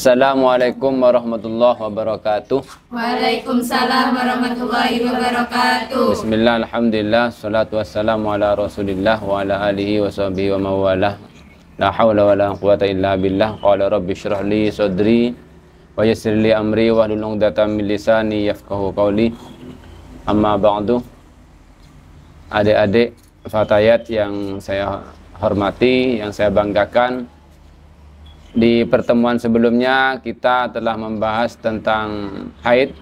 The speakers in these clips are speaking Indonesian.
Assalamualaikum warahmatullahi wabarakatuh. Waalaikumsalam warahmatullahi wabarakatuh. Bismillah, alhamdulillah, salatu wassalamu ala rasulillah wa ala alihi wa sahbihi wa mawalah. La hawla wa la quwata illa billah. Qala rabbi syrah li sadri wa yassir li amri wa hlul 'uqdatam min lisani yafqahu qawli. Amma ba'du. Adik-adik fatayat yang saya hormati, yang saya banggakan, di pertemuan sebelumnya kita telah membahas tentang haid,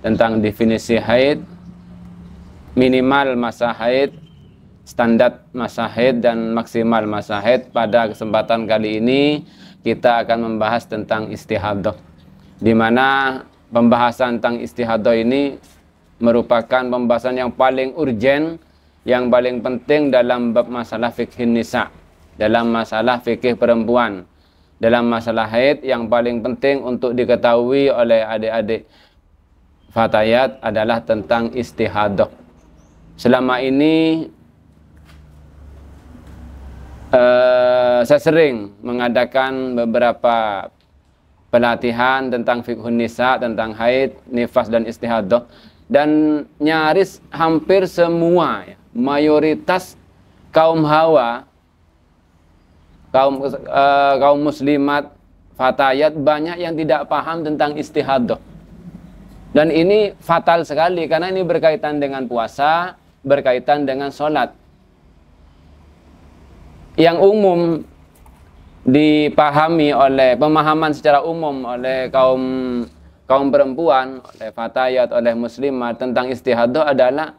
tentang definisi haid, minimal masa haid, standar masa haid, dan maksimal masa haid. Pada kesempatan kali ini kita akan membahas tentang istihadah, di mana pembahasan tentang istihadah ini merupakan pembahasan yang paling urgen, yang paling penting dalam bab masalah fikih nisa, dalam masalah fikih perempuan. Dalam masalah haid, yang paling penting untuk diketahui oleh adik-adik fatayat adalah tentang istihadah. Selama ini saya sering mengadakan beberapa pelatihan tentang fiqhun nisa, tentang haid, nifas, dan istihadah, dan nyaris hampir semua, mayoritas kaum hawa, kaum muslimat fatayat, banyak yang tidak paham tentang istihadah. Dan ini fatal sekali, karena ini berkaitan dengan puasa, berkaitan dengan sholat. Yang umum dipahami oleh pemahaman secara umum oleh kaum perempuan, oleh fatayat, oleh muslimat tentang istihadah adalah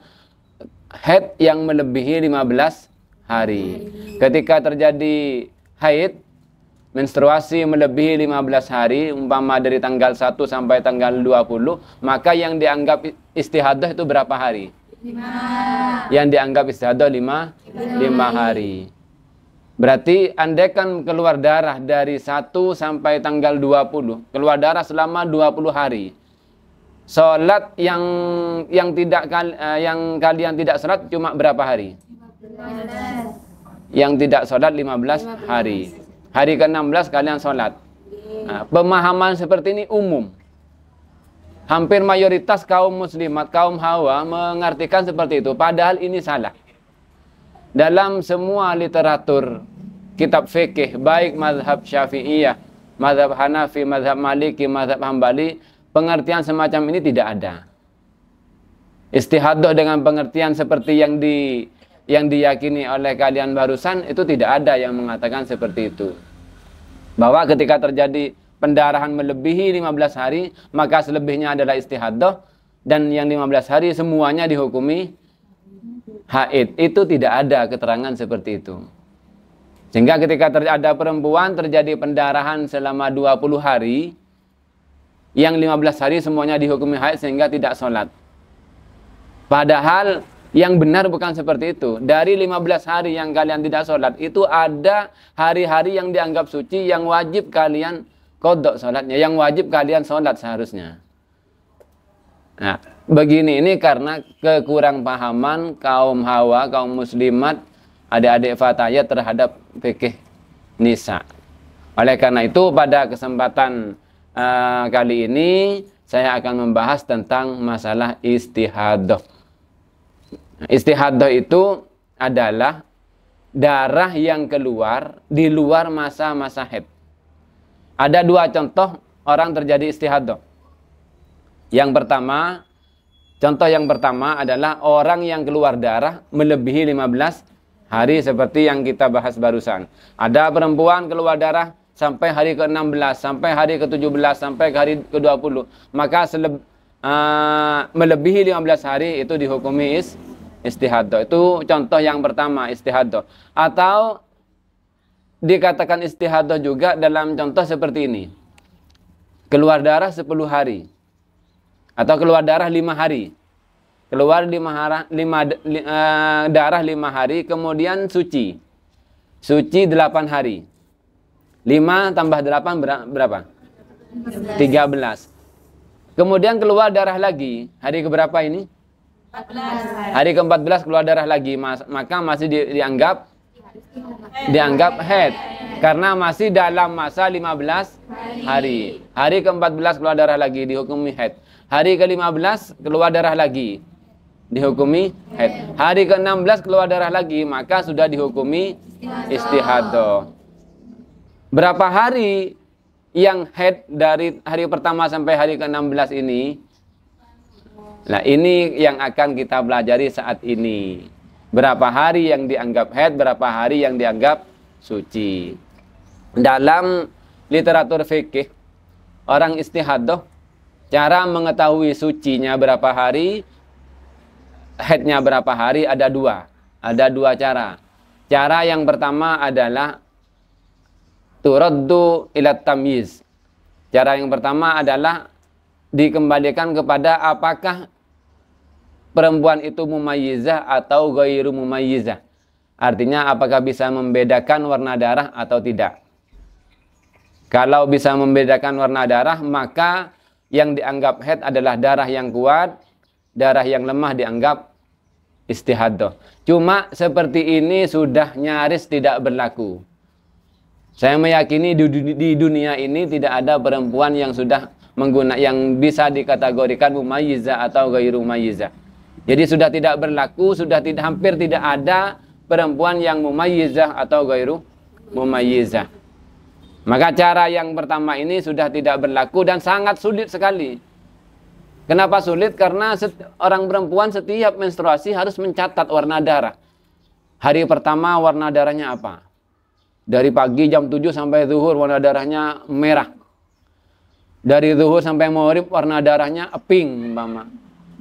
haid yang melebihi 15 hari. Ketika terjadi haid, menstruasi melebihi 15 hari, umpama dari tanggal 1 sampai tanggal 20, maka yang dianggap istihadah itu berapa hari? 5. Yang dianggap istihadah 5 hari. Berarti andaikan keluar darah dari 1 sampai tanggal 20, keluar darah selama 20 hari. Salat yang kalian tidak salat cuma berapa hari? 15. Yang tidak sholat 15 hari. Hari ke-16 kalian sholat. Nah, pemahaman seperti ini umum. Hampir mayoritas kaum muslimat, kaum hawa mengartikan seperti itu. Padahal ini salah. Dalam semua literatur kitab fikih, baik mazhab Syafi'iyah, mazhab Hanafi, mazhab Maliki, mazhab Hambali, pengertian semacam ini tidak ada. Istihadah dengan pengertian seperti yang diyakini oleh kalian barusan, itu tidak ada yang mengatakan seperti itu. Bahwa ketika terjadi pendarahan melebihi 15 hari, maka selebihnya adalah istihadah, dan yang 15 hari semuanya dihukumi haid. Itu tidak ada keterangan seperti itu. Sehingga ketika ada perempuan terjadi pendarahan selama 20 hari, yang 15 hari semuanya dihukumi haid sehingga tidak sholat. Padahal yang benar bukan seperti itu. Dari 15 hari yang kalian tidak sholat, itu ada hari-hari yang dianggap suci, yang wajib kalian qadha sholatnya, yang wajib kalian sholat seharusnya. Nah, begini ini karena kekurang pahaman kaum hawa, kaum muslimat, adik-adik fatayat terhadap fikih nisa. Oleh karena itu pada kesempatan kali ini saya akan membahas tentang masalah istihadah. Istihadah itu adalah darah yang keluar di luar masa-masa haid. Ada dua contoh orang terjadi istihadah. Contoh yang pertama adalah orang yang keluar darah melebihi 15 hari seperti yang kita bahas barusan. Ada perempuan keluar darah sampai hari ke-16, sampai hari ke-17, sampai ke hari ke-20. Maka melebihi 15 hari itu dihukumi istihadah. Itu contoh yang pertama, istihadah. Atau dikatakan istihadah juga dalam contoh seperti ini. Keluar darah 10 hari. Atau keluar darah 5 hari. Keluar darah 5 hari, kemudian suci. Suci 8 hari. 5 tambah 8 berapa? 13. Kemudian keluar darah lagi. Hari keberapa ini? 14. Hari ke-14 keluar darah lagi, maka masih dianggap haid. Karena masih dalam masa 15 hari. Hari ke-14 keluar darah lagi, dihukumi haid. Hari ke-15 keluar darah lagi, dihukumi haid. Hari ke-16 keluar darah lagi, maka sudah dihukumi istihadah. Berapa hari yang haid dari hari pertama sampai hari ke-16 ini? Nah, ini yang akan kita pelajari saat ini. Berapa hari yang dianggap haid, berapa hari yang dianggap suci. Dalam literatur fikih, orang istihadah, cara mengetahui sucinya berapa hari, haidnya berapa hari, ada dua. Ada dua cara. Cara yang pertama adalah turaddu ila tamyiz. Cara yang pertama adalah dikembalikan kepada apakah perempuan itu mumayyizah atau ghairu mumayyizah. Artinya apakah bisa membedakan warna darah atau tidak. Kalau bisa membedakan warna darah, maka yang dianggap haid adalah darah yang kuat, darah yang lemah dianggap istihadah. Cuma seperti ini sudah nyaris tidak berlaku. Saya meyakini di dunia ini tidak ada perempuan yang sudah yang bisa dikategorikan mumayyizah atau ghairu mumayyizah. Jadi sudah tidak berlaku, hampir tidak ada perempuan yang mumayyizah atau ghairu mumayyizah. Maka cara yang pertama ini sudah tidak berlaku dan sangat sulit sekali. Kenapa sulit? Karena orang perempuan setiap menstruasi harus mencatat warna darah. Hari pertama warna darahnya apa? Dari pagi jam 7 sampai zuhur warna darahnya merah. Dari zuhur sampai maghrib warna darahnya pink, umpama.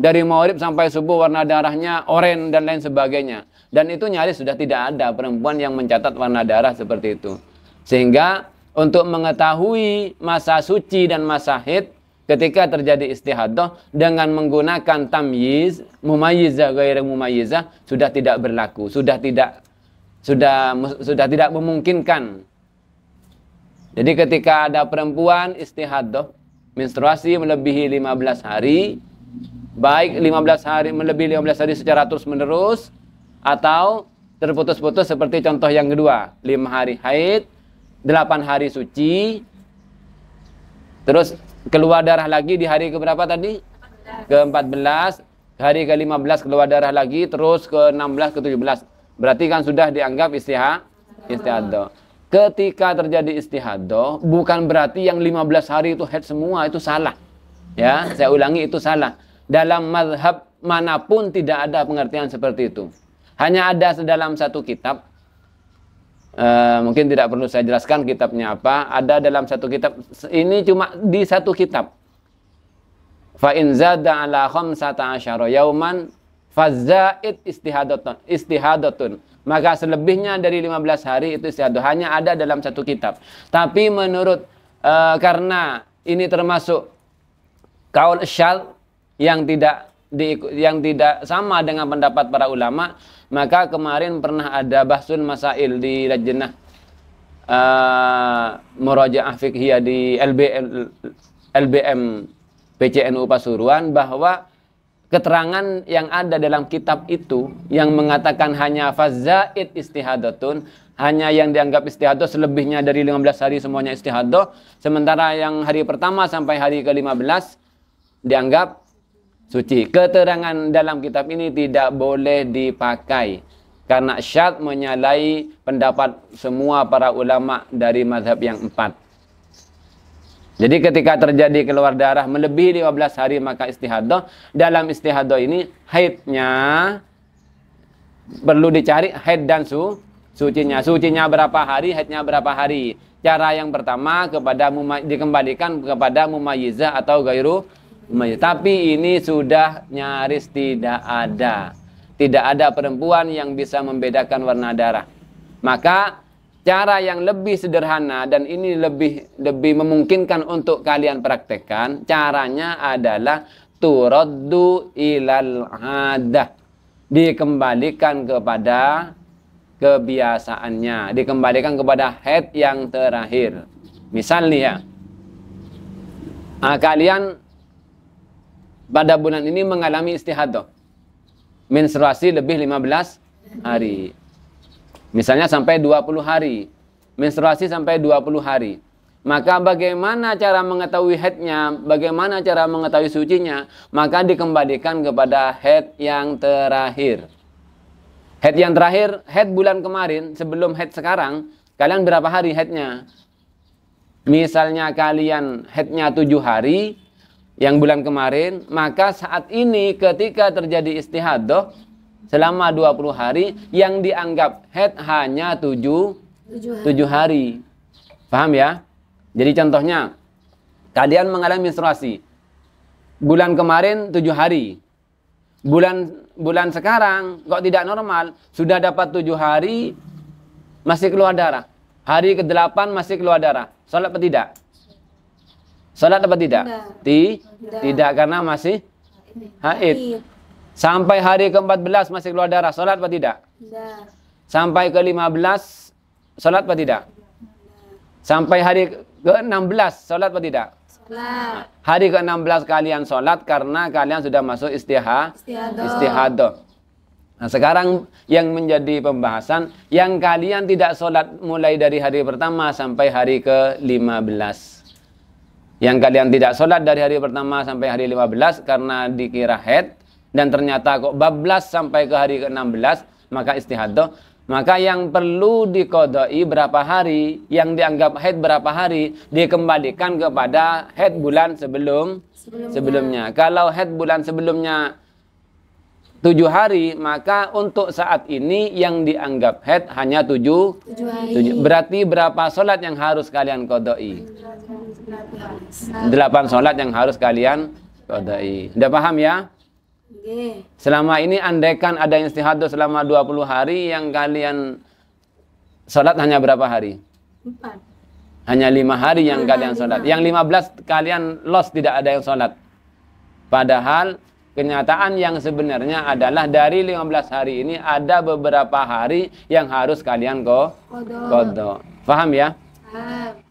Dari maghrib sampai subuh warna darahnya oranye dan lain sebagainya. Dan itu nyaris sudah tidak ada perempuan yang mencatat warna darah seperti itu. Sehingga untuk mengetahui masa suci dan masa haid ketika terjadi istihadah dengan menggunakan tamyiz, mumayyizah, ghairu mumayyizah sudah tidak berlaku, sudah tidak memungkinkan. Jadi ketika ada perempuan istihadah, menstruasi melebihi 15 hari, baik 15 hari melebihi 15 hari secara terus menerus atau terputus-putus seperti contoh yang kedua, 5 hari haid, 8 hari suci, terus keluar darah lagi di hari keberapa tadi? Ke-14, hari ke-15 keluar darah lagi, terus ke-16, ke-17. Berarti kan sudah dianggap istihadah. Ketika terjadi istihadah, bukan berarti yang 15 hari itu haid semua, itu salah. Ya, saya ulangi, itu salah. Dalam mazhab manapun tidak ada pengertian seperti itu. Hanya ada dalam satu kitab, mungkin tidak perlu saya jelaskan kitabnya apa, ada dalam satu kitab, ini cuma di satu kitab. Fa in zada ala khamsata asyara yauman fazaid istihadatun. Maka selebihnya dari 15 hari itu istihadah, hanya ada dalam satu kitab. Tapi menurut karena ini termasuk qaul syadz yang tidak sama dengan pendapat para ulama, maka kemarin pernah ada bahsun masail di lajnah murajaah fiqhiyah di LBM PCNU Pasuruan bahwa keterangan yang ada dalam kitab itu yang mengatakan hanya fazaid istihadatun, hanya yang dianggap istihadah, selebihnya dari 15 hari semuanya istihadah, sementara yang hari pertama sampai hari ke-15 dianggap suci. Keterangan dalam kitab ini tidak boleh dipakai karena syadz menyalahi pendapat semua para ulama dari mazhab yang 4. Jadi ketika terjadi keluar darah melebihi 15 hari maka istihadah. Dalam istihadah ini haidnya perlu dicari haid dan sucinya. Sucinya berapa hari, haidnya berapa hari. Cara yang pertama dikembalikan kepada mumayyizah atau ghairu mumayyizah. Tapi ini sudah nyaris tidak ada. Tidak ada perempuan yang bisa membedakan warna darah. Maka cara yang lebih sederhana dan ini lebih memungkinkan untuk kalian praktekkan, caranya adalah turaddu ilal adah. Dikembalikan kepada kebiasaannya, dikembalikan kepada haid yang terakhir. Misalnya, kalian pada bulan ini mengalami istihadah, menstruasi lebih 15 hari. Misalnya sampai 20 hari. menstruasi sampai 20 hari. Maka bagaimana cara mengetahui haidnya, bagaimana cara mengetahui sucinya? Maka dikembalikan kepada haid yang terakhir. Haid yang terakhir, haid bulan kemarin, sebelum haid sekarang, kalian berapa hari haidnya? Misalnya kalian haidnya 7 hari, yang bulan kemarin, maka saat ini ketika terjadi istihadah, selama 20 hari, yang dianggap haid hanya 7 hari. Paham ya? Jadi contohnya, kalian mengalami menstruasi. Bulan kemarin 7 hari. Bulan sekarang kok tidak normal, sudah dapat 7 hari masih keluar darah. Hari ke-8 masih keluar darah. Salat apa tidak? Salat apa tidak? Tidak, karena masih haid. Sampai hari ke-14 masih keluar darah. Salat apa tidak? Sampai ke-15 salat apa tidak? Sampai hari ke-16 salat apa tidak? Hari ke-16 kalian sholat karena kalian sudah masuk istihadah. Nah, sekarang yang menjadi pembahasan, yang kalian tidak sholat mulai dari hari pertama sampai hari ke-15. Yang kalian tidak sholat dari hari pertama sampai hari 15 karena dikira haid, dan ternyata kok bablas sampai ke hari ke-16, maka istihadah. Maka yang perlu diqodai berapa hari, yang dianggap haid berapa hari, dikembalikan kepada haid bulan sebelumnya. Kalau haid bulan sebelumnya 7 hari, maka untuk saat ini yang dianggap haid hanya 7 hari. Berarti berapa sholat yang harus kalian qodai? 8 sholat yang harus kalian qodai. Udah paham ya? Selama ini andaikan ada istihadah selama 20 hari, yang kalian sholat hanya berapa hari? 4. Hanya 5 hari yang kalian sholat. Yang 15 kalian lost, tidak ada yang sholat. Padahal kenyataan yang sebenarnya adalah dari 15 hari ini ada beberapa hari yang harus kalian qodha. Paham ya? Paham.